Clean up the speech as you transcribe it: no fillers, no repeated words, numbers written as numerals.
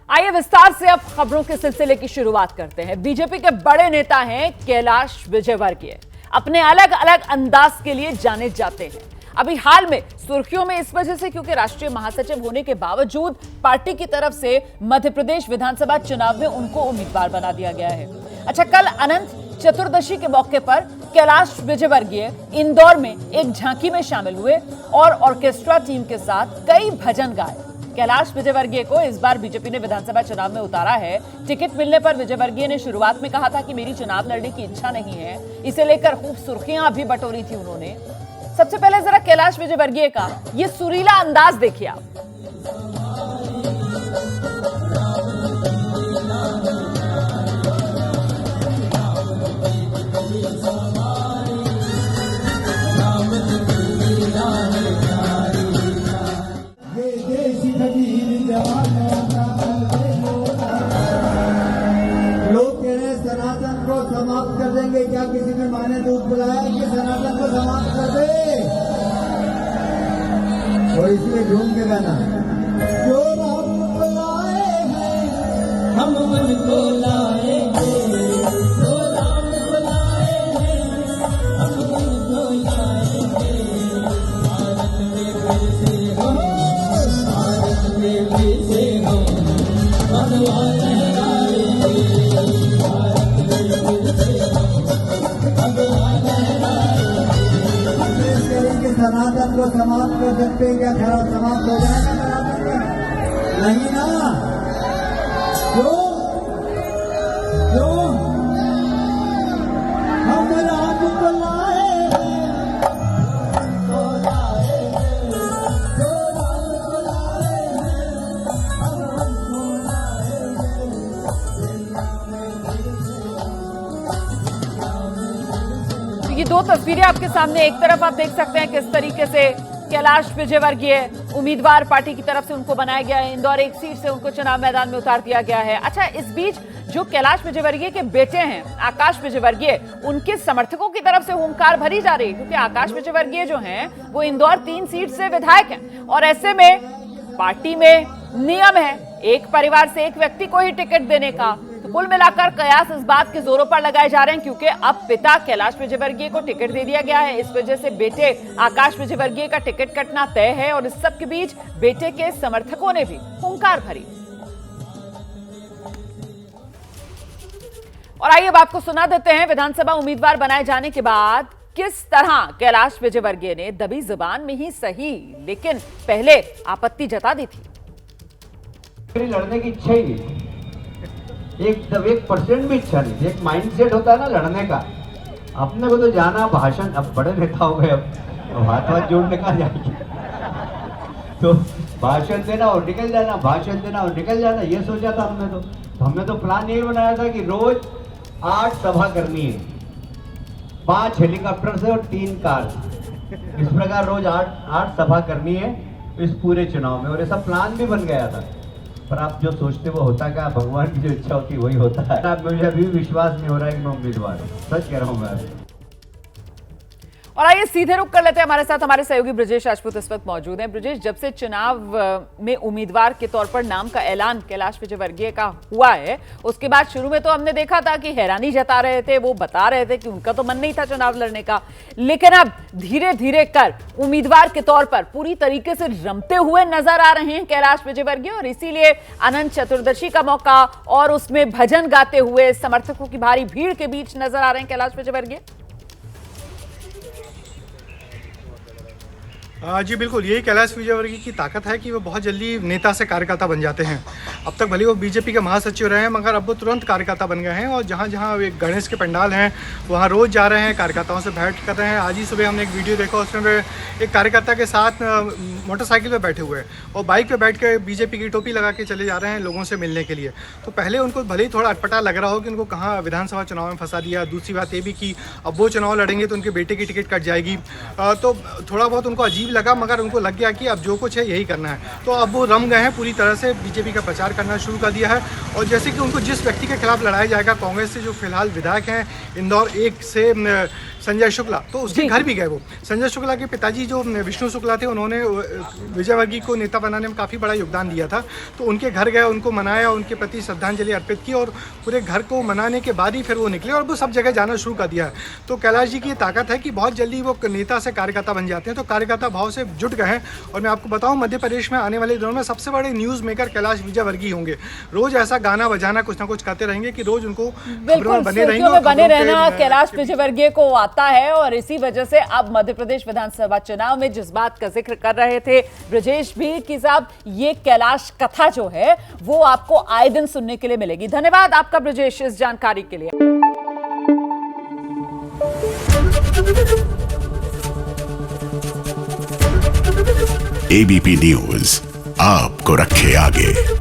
आइए विस्तार से अब खबरों के सिलसिले की शुरुआत करते हैं। बीजेपी के बड़े नेता हैं कैलाश विजयवर्गीय। अपने अलग अलग अंदाज के लिए जाने जाते हैं। अभी हाल में सुर्खियों में इस वजह से क्योंकि राष्ट्रीय महासचिव होने के बावजूद पार्टी की तरफ से मध्य प्रदेश विधानसभा चुनाव में उनको उम्मीदवार बना दिया गया है। अच्छा, कल अनंत चतुर्दशी के मौके पर कैलाश विजयवर्गीय इंदौर में एक झांकी में शामिल हुए और ऑर्केस्ट्रा टीम के साथ कई भजन गाए। कैलाश विजयवर्गीय को इस बार बीजेपी ने विधानसभा चुनाव में उतारा है। टिकट मिलने पर विजयवर्गीय ने शुरुआत में कहा था कि मेरी चुनाव लड़ने की इच्छा नहीं है। इसे लेकर खूब सुर्खियां भी बटोरी थी उन्होंने। सबसे पहले जरा कैलाश विजयवर्गीय का ये सुरीला अंदाज देखिए आप। लोग कह रहे हैं सनातन को समाप्त कर देंगे। क्या किसी ने माने दूध बुलाया कि सनातन को समाप्त कर दे? और इसलिए झूम के गाना जो हम बुलाए हैं हम उनको लाएंगे, जो राम बुलाए हैं हम उनको लाएंगे। भारत में फिर से हो, भारत में फिर से हो, भगवान लहराएंगे। भारत में फिर से हो, भगवान लहराएंगे। सनातन को समाप्त कर सकते हैं क्या? खराब समाप्त हो जाएगा सनातन का? नहीं ना। क्यों क्यों हम राम को लाए हैं, तो लाए हैं, जो राम को लाए हैं हम उनको लाए तो ये दो तस्वीरें आपके सामने। एक तरफ आप देख सकते हैं किस तरीके से कैलाश विजयवर्गीय उम्मीदवार पार्टी की तरफ से उनको बनाया गया है। इंदौर एक सीट से उनको चुनाव मैदान में उतार दिया गया है। अच्छा, इस बीच जो कैलाश विजयवर्गीय के बेटे हैं आकाश विजयवर्गीय, उनके समर्थकों की तरफ से हुंकार भरी जा रही है क्योंकि आकाश विजयवर्गीय जो हैं वो इंदौर 3 सीट से विधायक हैं और ऐसे में पार्टी में नियम है एक परिवार से एक व्यक्ति को ही टिकट देने का। तो कुल मिलाकर कयास इस बात के जोरों पर लगाए जा रहे हैं क्योंकि अब पिता कैलाश विजयवर्गीय को टिकट दे दिया गया है। इस वजह से बेटे आकाश विजयवर्गीय का टिकट कटना तय है और इस सब के बीच बेटे के समर्थकों ने भी हुंकार भरी। और आइए अब आपको सुना देते हैं विधानसभा उम्मीदवार बनाए जाने के बाद किस तरह कैलाश विजयवर्गीय ने दबी जुबान में ही सही लेकिन पहले आपत्ति जता दी थी। मेरी लड़ने की इच्छा ही नहीं, 1% भी इच्छा नहीं। एक माइंडसेट होता है ना लड़ने का। अपने को तो जाना भाषण, अब बड़े नेता हो गए, अब हाथ जोड़ने का जाएंगे तो भाषण देना और निकल जाना, भाषण देना और निकल जाना, ये सोचा था हमने। तो हमने तो प्लान यही बनाया था कि रोज 8 सभा करनी है, 5 हेलीकॉप्टर से और 3 कार। इस प्रकार रोज 8 सभा करनी है इस पूरे चुनाव में और ये सब प्लान भी बन गया था। पर आप जो सोचते वो होता क्या? भगवान की जो इच्छा होती वही होता है। अब मुझे अभी विश्वास नहीं हो रहा है कि मैं उम्मीदवार हूँ, सच कह रहा हूँ मैं। और आइए सीधे रुक कर लेते हैं। हमारे साथ हमारे सहयोगी ब्रजेश राजपूत इस वक्त मौजूद हैं। ब्रजेश, जब से चुनाव में उम्मीदवार के तौर पर नाम का ऐलान कैलाश विजयवर्गीय का हुआ है उसके बाद शुरू में तो हमने देखा था कि हैरानी जता रहे थे, वो बता रहे थे कि उनका तो मन नहीं था चुनाव लड़ने का, लेकिन अब धीरे धीरे कर उम्मीदवार के तौर पर पूरी तरीके से रमते हुए नजर आ रहे हैं कैलाश विजयवर्गीय। और इसीलिए अनंत चतुर्दशी का मौका और उसमें भजन गाते हुए समर्थकों की भारी भीड़ के बीच नजर आ रहे हैं कैलाश विजयवर्गीय। जी बिल्कुल, यही कैलाश विजयवर्गीय की ताकत है कि वो बहुत जल्दी नेता से कार्यकर्ता बन जाते हैं। अब तक भले वो बीजेपी के महासचिव रहे हैं मगर अब वो तुरंत कार्यकर्ता बन गए हैं और जहाँ जहाँ एक गणेश के पंडाल हैं वहाँ रोज़ जा रहे हैं, कार्यकर्ताओं से भेंट कर रहे हैं। आज ही सुबह हमने एक वीडियो देखा, उसमें एक कार्यकर्ता के साथ मोटरसाइकिल पर बैठे हुए और बाइक पर बैठ के बीजेपी की टोपी लगा के चले जा रहे हैं लोगों से मिलने के लिए। तो पहले उनको भले ही थोड़ा अटपटा लग रहा हो कि उनको कहाँ विधानसभा चुनाव में फंसा दिया। दूसरी बात ये भी कि अब वो चुनाव लड़ेंगे तो उनके बेटे की टिकट कट जाएगी, तो थोड़ा बहुत उनको अजीब लगा मगर उनको लग गया कि अब जो कुछ है यही करना है। तो अब वो रम गए हैं, पूरी तरह से बीजेपी का प्रचार करना शुरू कर दिया है। और जैसे कि उनको जिस व्यक्ति के खिलाफ लड़ाया जाएगा, कांग्रेस से जो फिलहाल विधायक हैं इंदौर 1 से संजय शुक्ला, तो उसके जी। घर भी गए वो। संजय शुक्ला के पिताजी जो विष्णु शुक्ला थे, उन्होंने विजयवर्गीय को नेता बनाने में काफ़ी बड़ा योगदान दिया था। तो उनके घर गए, उनको मनाया, उनके प्रति श्रद्धांजलि अर्पित की और पूरे घर को मनाने के बाद ही फिर वो निकले और वो सब जगह जाना शुरू कर दिया है। तो कैलाश जी की ये ताकत है कि बहुत जल्दी वो नेता से कार्यकर्ता बन जाते हैं। तो कार्यकर्ता भाव से जुट गए हैं। और मैं आपको बताऊं, मध्य प्रदेश में आने वाले दिनों में सबसे बड़े न्यूज़ मेकर कैलाश विजयवर्गीय होंगे। रोज ऐसा गाना बजाना कुछ ना कुछ करते रहेंगे कि रोज उनको खबरों बिल्कुल, में बने रहेंगे। सुर्खियों में और बने खबरों के, रहना कैलाश विजयवर्गीय को आता है। और इसी वजह से अब मध्य प्रदेश विधानसभा चुनाव में जिस बात का जिक्र कर रहे थे ब्रजेश भी कि साहब, ये कैलाश कथा जो है वो आपको आए दिन सुनने के लिए मिलेगी। धन्यवाद आपका ब्रजेश इस जानकारी के लिए। एबीपी न्यूज आपको रखे आगे।